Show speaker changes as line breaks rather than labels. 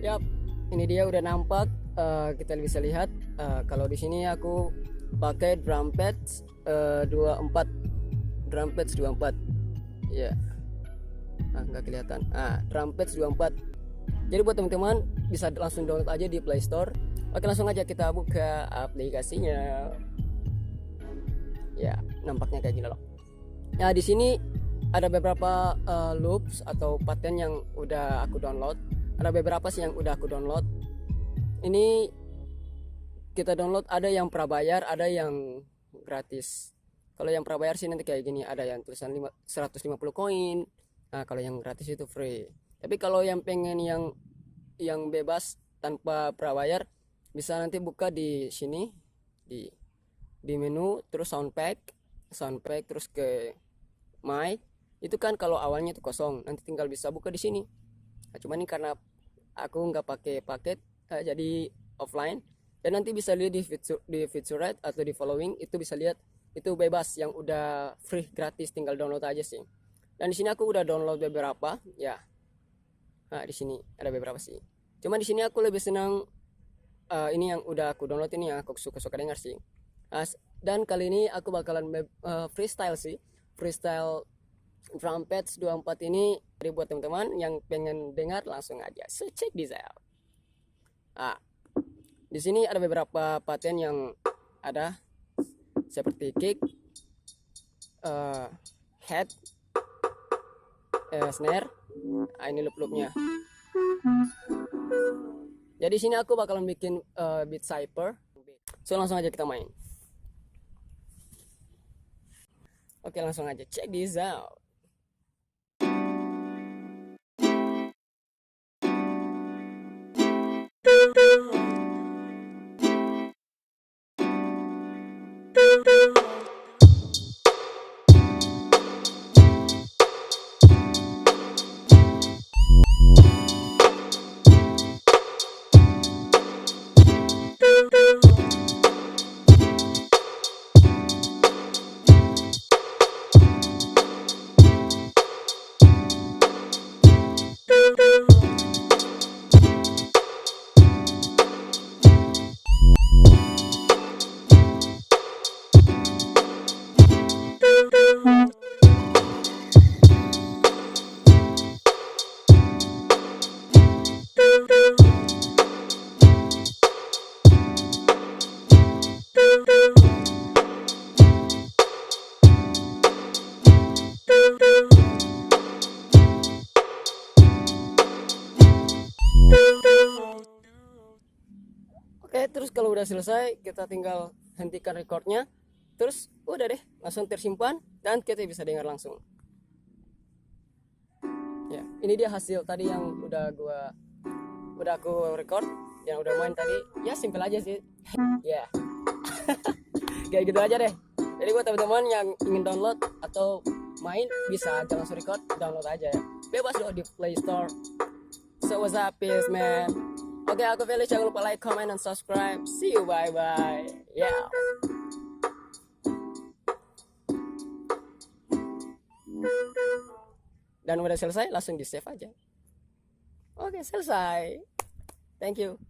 Yap, ini dia udah nampak. Kita bisa lihat kalau di sini aku pakai drum pads 24 drum pads 24 ya. Nggak kelihatan. Drum pads 24. Jadi buat teman-teman bisa langsung download aja di Play Store. Oke, langsung aja kita buka aplikasinya. Ya, nampaknya kayak gini loh. Nah, di sini ada beberapa loops atau pattern yang udah aku download. Ada beberapa sih yang udah aku download. Ini kita download, ada yang prabayar, ada yang gratis. Kalau yang prabayar sih nanti kayak gini, ada yang tulisan 150 koin. Nah, kalau yang gratis itu free. Tapi kalau yang pengen yang bebas tanpa prabayar, bisa nanti buka di sini di menu, terus soundpack terus ke my. Itu kan kalau awalnya itu kosong, nanti tinggal bisa buka di sini. Nah, cuman ini karena aku nggak pakai paket, jadi offline. Dan nanti bisa lihat di featurette atau di following, itu bisa lihat itu bebas yang udah free gratis, tinggal download aja sih. Dan di sini aku udah download beberapa ya. Nah, di sini ada beberapa sih. Cuma di sini aku lebih senang ini yang udah aku download, ini yang aku suka dengar sih. Dan kali ini aku bakalan freestyle sih. Freestyle drum pads 24 ini. Jadi buat teman-teman yang pengen dengar langsung aja. So check this out. Di sini ada beberapa pattern yang ada seperti kick, head, snare. Ini loop-loopnya. Jadi sini aku bakalan bikin beat cipher. So langsung aja kita main. Oke, langsung aja check this out. Oke, terus kalau udah selesai, kita tinggal hentikan recordnya. Terus udah deh, langsung tersimpan dan kita bisa dengar langsung. Ya, ini dia hasil tadi yang udah aku record, yang udah main tadi. Ya simple aja sih. Ya, kayak gitu aja deh. Jadi buat teman-teman yang ingin download atau main, bisa aja langsung record, download aja ya. Bebas loh di Play Store. So what's up, peace man. Oke, aku Felix, jangan lupa like, comment, dan subscribe. See you, bye-bye. Yeah. Dan udah selesai, langsung di save aja. Oke, selesai. Thank you.